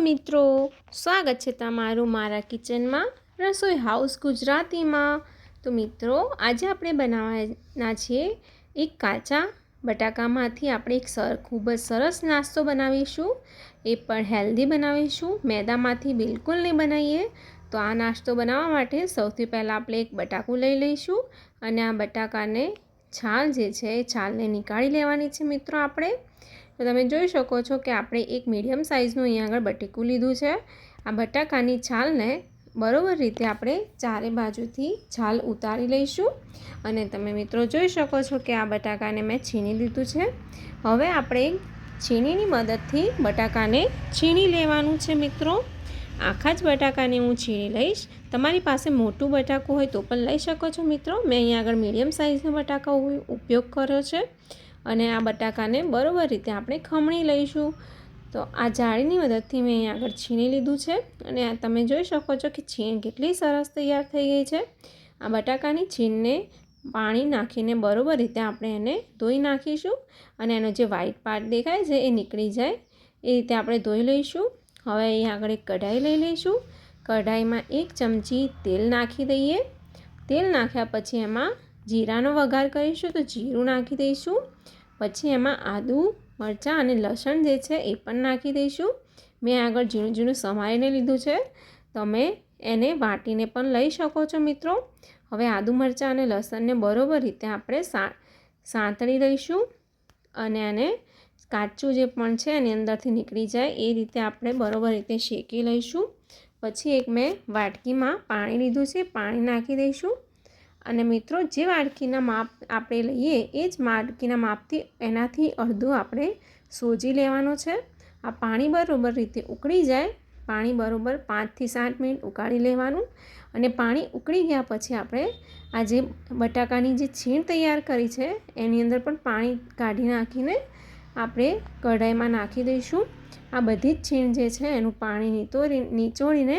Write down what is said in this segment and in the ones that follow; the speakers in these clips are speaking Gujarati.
મિત્રો, સ્વાગત છે તમારું મારા કિચનમાં રસોઈ હાઉસ ગુજરાતીમાં। તો મિત્રો, આજે આપણે બનાવવાના છીએ એક કાચા બટાકામાંથી આપણે એક ખૂબ જ સરસ નાસ્તો બનાવીશું। એ પણ હેલ્ધી બનાવીશું, મેદામાંથી બિલકુલ નહીં બનાવીએ। તો આ નાસ્તો બનાવવા માટે સૌથી પહેલાં આપણે એક બટાકું લઈ લઈશું અને આ બટાકાને છાલ જે છે એ છાલને નીકાળી લેવાની છે મિત્રો આપણે। તો તમે જોઈ શકો છો કે આપણે એક મીડિયમ સાઇઝનું અહીંયા આગળ બટેકું લીધું છે। આ બટાકાની છાલને બરોબર રીતે આપણે ચારે બાજુથી છાલ ઉતારી લઈશું અને તમે મિત્રો જોઈ શકો છો કે આ બટાકાને મેં છીણી લીધું છે। હવે આપણે છીણીની મદદથી બટાકાને છીણી લેવાનું છે મિત્રો। આખા જ બટાકાને હું છીણી લઈશ। તમારી પાસે મોટું બટાકું હોય તો પણ લઈ શકો છો મિત્રો। મેં અહીંયા આગળ મીડિયમ સાઇઝનો બટાકા ઉપયોગ કર્યો છે અને આ બટાકાને બરોબર રીતે આપણે ખમણી લઈશું। તો આ જાળીની મદદથી મેં અહીંયા આગળ છીણી લીધું છે અને આ તમે જોઈ શકો છો કે છીણ કેટલી સરસ તૈયાર થઈ ગઈ છે। આ બટાકાની છીણને પાણી નાખીને બરોબર રીતે આપણે એને ધોઈ નાખીશું અને એનો જે વ્હાઈટ પાર્ટ દેખાય છે એ નીકળી જાય એ રીતે આપણે ધોઈ લઈશું। હવે અહીંયા આગળ એક કઢાઈ લઈ લઈશું। કઢાઈમાં 1 ચમચી તેલ નાખી દઈએ। તેલ નાખ્યા પછી એમાં જીરાનો વઘાર કરીશું, તો જીરું નાખી દઈશું। પછી એમાં આદું, મરચાં અને લસણ જે છે એ પણ નાખી દઈશું। મેં આગળ ઝીણું ઝીણું સમારીને લીધું છે, તમે એને વાટીને પણ લઈ શકો છો મિત્રો। હવે આદું, મરચાં અને લસણને બરોબર રીતે આપણે સાંતળી લઈશું અને એને કાચું જે પણ છે એની અંદરથી નીકળી જાય એ રીતે આપણે બરોબર રીતે શેકી લઈશું। પછી એક મેં વાટકીમાં પાણી લીધું છે, પાણી નાખી દઈશું અને મિત્રો જે વાટકીના માપ આપણે લઈએ એ જ વાટકીના માપથી એનાથી અડધું આપણે સોજી લેવાનો છે। આ પાણી બરોબર રીતે ઉકળી જાય, પાણી બરોબર 5 થી 7 મિનિટ ઉકાળી લેવાનું અને પાણી ઉકળી ગયા પછી આપણે આ જે બટાકાની જે છીણ તૈયાર કરી છે એની અંદર પણ પાણી કાઢી નાખીને આપણે કઢાઈમાં નાખી દઈશું। આ બધી જ છીણ જે છે એનું પાણી નીચોડીને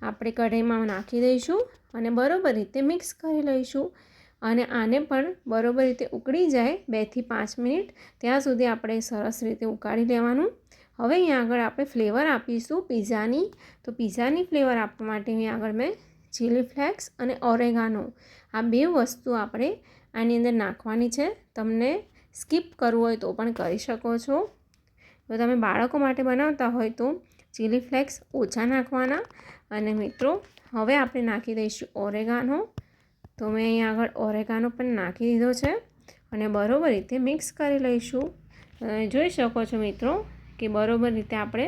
આપણે કઢાઈમાં નાખી દઈશું અને બરોબર રીતે મિક્સ કરી લઈશું અને આને પણ બરોબર રીતે ઉકળી જાય 2 થી 5 મિનિટ ત્યાં સુધી આપણે સરસ રીતે ઉકાળી લેવાનું। હવે અહીંયા આગળ આપણે ફ્લેવર આપીશું પિઝાની। તો પિઝાની ફ્લેવર આપવા માટે અહીંયા આગળ મેં ચીલી ફ્લેક્સ અને ઓરેગાનો આ બે વસ્તુ આપણે આની અંદર નાખવાની છે। તમને સ્કીપ કરવું હોય તો પણ કરી શકો છો। જો તમે બાળકો માટે બનાવતા હોય તો ચીલી ફ્લેક્સ ઓછા નાખવાના અને મિત્રો હવે આપણે નાખી દઈશું ઓરેગાનો। તો મેં અહીંયા આગળ ઓરેગાનો પણ નાખી દીધો છે અને બરોબર રીતે મિક્સ કરી લઈશું। જોઈ શકો છો મિત્રો કે બરોબર રીતે આપણે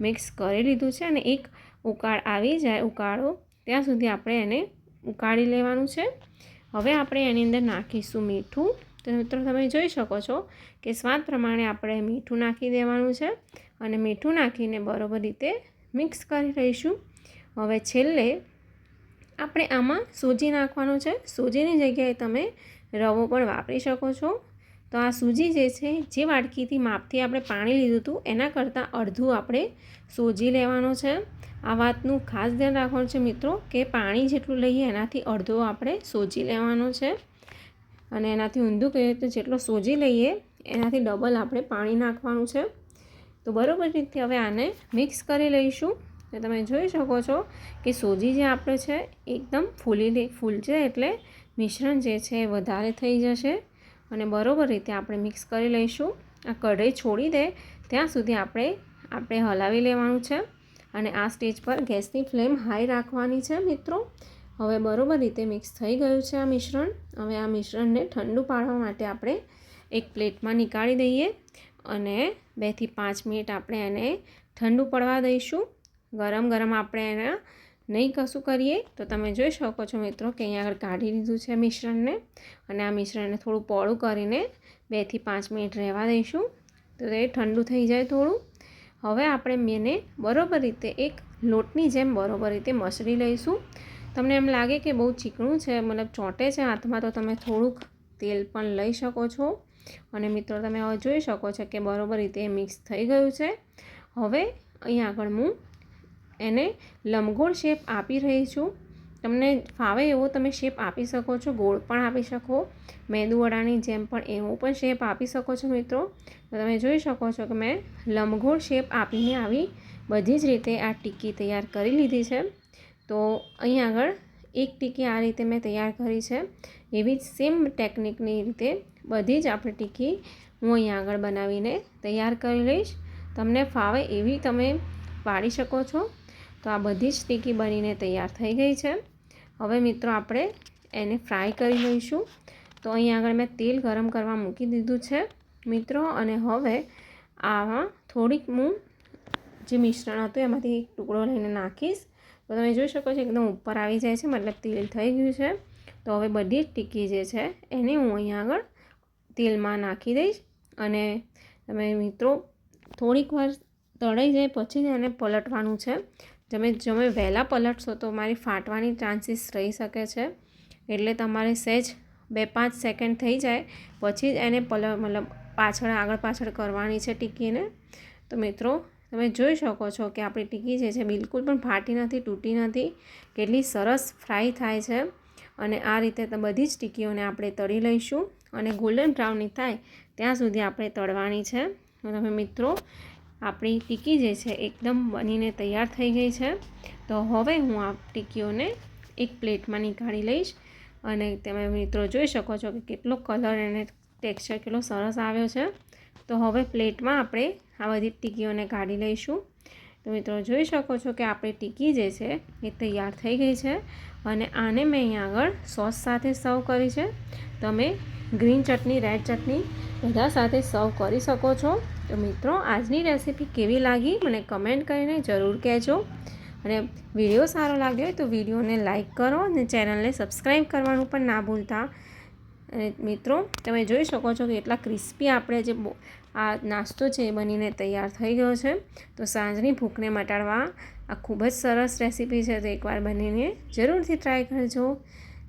મિક્સ કરી લીધું છે અને એક ઉકાળ આવી જાય ઉકાળો ત્યાં સુધી આપણે એને ઉકાળી લેવાનું છે। હવે આપણે એની અંદર નાખીશું મીઠું। તો મિત્રો તમે જોઈ શકો છો કે સ્વાદ પ્રમાણે આપણે મીઠું નાખી દેવાનું છે અને મીઠું નાખીને બરોબર રીતે મિક્સ કરી લઈશું। હવે છેલ્લે આપણે આમાં સૂજી નાખવાનું છે। સૂજીની જગ્યાએ તમે રવો પણ વાપરી શકો છો। તો આ સૂજી જે છે જે વાટકીથી માપથી આપણે પાણી લીધું હતું એના કરતાં અડધું આપણે સૂજી લેવાનો છે। આ વાતનું ખાસ ધ્યાન રાખવાનું છે મિત્રો કે પાણી જેટલું લઈએ એનાથી અડધો આપણે સૂજી લેવાનો છે અને એનાથી ઊંધું કહીએ તો જેટલો સૂજી લઈએ એનાથી ડબલ આપણે પાણી નાખવાનું છે। તો બરોબર રીતે હવે આને મિક્સ કરી લઈશું। તો તમે જોઈ શકો છો કે સૂજી જે આપણે છે એકદમ ફૂલશે એટલે મિશ્રણ જે છે એ વધારે થઈ જશે અને બરોબર રીતે આપણે મિક્સ કરી લઈશું। આ કઢાઈ છોડી દે ત્યાં સુધી આપણે હલાવી લેવાનું છે અને આ સ્ટેજ પર ગેસની ફ્લેમ હાઈ રાખવાની છે મિત્રો। હવે બરોબર રીતે મિક્સ થઈ ગયું છે આ મિશ્રણ। હવે આ મિશ્રણને ઠંડુ પાડવા માટે આપણે એક પ્લેટમાં નીકાળી દઈએ અને 2 થી 5 મિનિટ આપણે એને ઠંડુ પડવા દઈશું। ગરમ ગરમ આપણે એને નહીં કશું કરીએ। તો તમે જોઈ શકો છો મિત્રો કે અહીંયા આગળ કાઢી લીધું છે મિશ્રણને અને આ મિશ્રણને થોડું પોળું કરીને 2 થી 5 મિનિટ રહેવા દઈશું તો એ ઠંડુ થઈ જાય થોડું। હવે આપણે એને બરોબર રીતે એક લોટની જેમ બરોબર રીતે મસળી લઈશું। તમને એમ લાગે કે બહુ ચીકણું છે, મતલબ ચોંટે છે હાથમાં, તો તમે થોડુંક તેલ પણ લઈ શકો છો અને મિત્રો તમે હવે જોઈ શકો છો કે બરોબર રીતે મિક્સ થઈ ગયું છે। હવે અહીં આગળ હું એને લંબગોળ શેપ આપી રહી છું। તમને ફાવે એવો તમે શેપ આપી શકો છો, ગોળ પણ આપી શકો, મેંદુવડાની જેમ પણ એવો પણ શેપ આપી શકો છો મિત્રો। તો તમે જોઈ શકો છો કે મેં લંબગોળ શેપ આપીને આવી બધી જ રીતે આ ટિક્કી તૈયાર કરી લીધી છે. તો અહીં આગળ એક ટિક્કી આ રીતે મેં તૈયાર કરી છે. એવી જ સેમ ટેકનિકની રીતે બધી જ આપણી ટિક્કી હું અહીં આગળ બનાવીને તૈયાર કરી લઈશ. તમને ફાવે એવી તમે પાડી શકો છો. તો આ બધી જ ટિક્કી બનીને તૈયાર થઈ ગઈ છે. હવે મિત્રો આપણે એને ફ્રાય કરી લઈશું. તો અહીં આગળ મેં તેલ ગરમ કરવા મૂકી દીધું છે મિત્રો. અને હવે આમાં થોડીક હું જે મિશ્રણ હતું એમાંથી એક ટુકડો લઈને નાખીશ. તો તમે જોઈ શકો છો એકદમ ઉપર આવી જાય છે, મતલબ તેલ થઈ ગયું છે. તો હવે બધી જ ટિક્કી જે છે એને હું અહીં આગળ તેલમાં નાખી દઈશ. અને તમે મિત્રો થોડીક વાર તળાઈ જાય પછી એને પલટવાનું છે. તમે વહેલા પલટશો તો મારી ફાટવાની ચાન્સીસ રહી શકે છે. એટલે તમારે સહેજ 2-5 સેકન્ડ થઈ જાય પછી જ એને મતલબ આગળ પાછળ કરવાની છે ટિક્કીને. તો મિત્રો તમે જોઈ શકો છો કે આપણી ટિક્કી જે છે બિલકુલ પણ ફાટી નથી, તૂટી નથી, કેટલી સરસ ફ્રાય થાય છે. અને આ રીતે બધી જ ટિક્કીઓને આપણે તળી લઈશું અને ગોલ્ડન બ્રાઉનની થાય ત્યાં સુધી આપણે તળવાની છે. તમે મિત્રો આપણી ટિક્કી જે છે એકદમ બનીને તૈયાર થઈ ગઈ છે. તો હવે હું આ ટિક્કીઓને એક પ્લેટમાં નીકાળી લઈશ. અને તમે મિત્રો જોઈ શકો છો કે કેટલો કલર અને ટેક્સચર કેટલો સરસ આવ્યો છે. તો હવે પ્લેટમાં આપણે આ બધી ટિક્કીઓને કાઢી લઈશું. તો મિત્રો જોઈ શકો છો કે આપણી ટિક્કી જે છે એ તૈયાર થઈ ગઈ છે. અને આને મેં અહીં આગળ સોસ સાથે સર્વ કરી છે. તમે ગ્રીન ચટણી, રેડ ચટણી બધા સાથે સર્વ કરી શકો છો. તો મિત્રો આજની રેસીપી કેવી લાગી મને કમેન્ટ કરીને જરૂર કહેજો. અને વિડીયો સારો લાગ્યો હોય તો વિડીયોને લાઇક કરો અને ચેનલને સબસ્ક્રાઈબ કરવાનું પણ ના ભૂલતા. અને મિત્રો તમે જોઈ શકો છો કે એટલા ક્રિસ્પી આપણે જે આ નાસ્તો છે એ બનીને તૈયાર થઈ ગયો છે. તો સાંજની ભૂખને મટાડવા આ ખૂબ જ સરસ રેસીપી છે. તો એકવાર બનીને જરૂરથી ટ્રાય કરજો.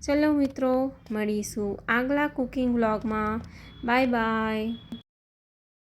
ચલો મિત્રો મળીશું આગલા કુકિંગ વ્લોગમાં. Bye bye.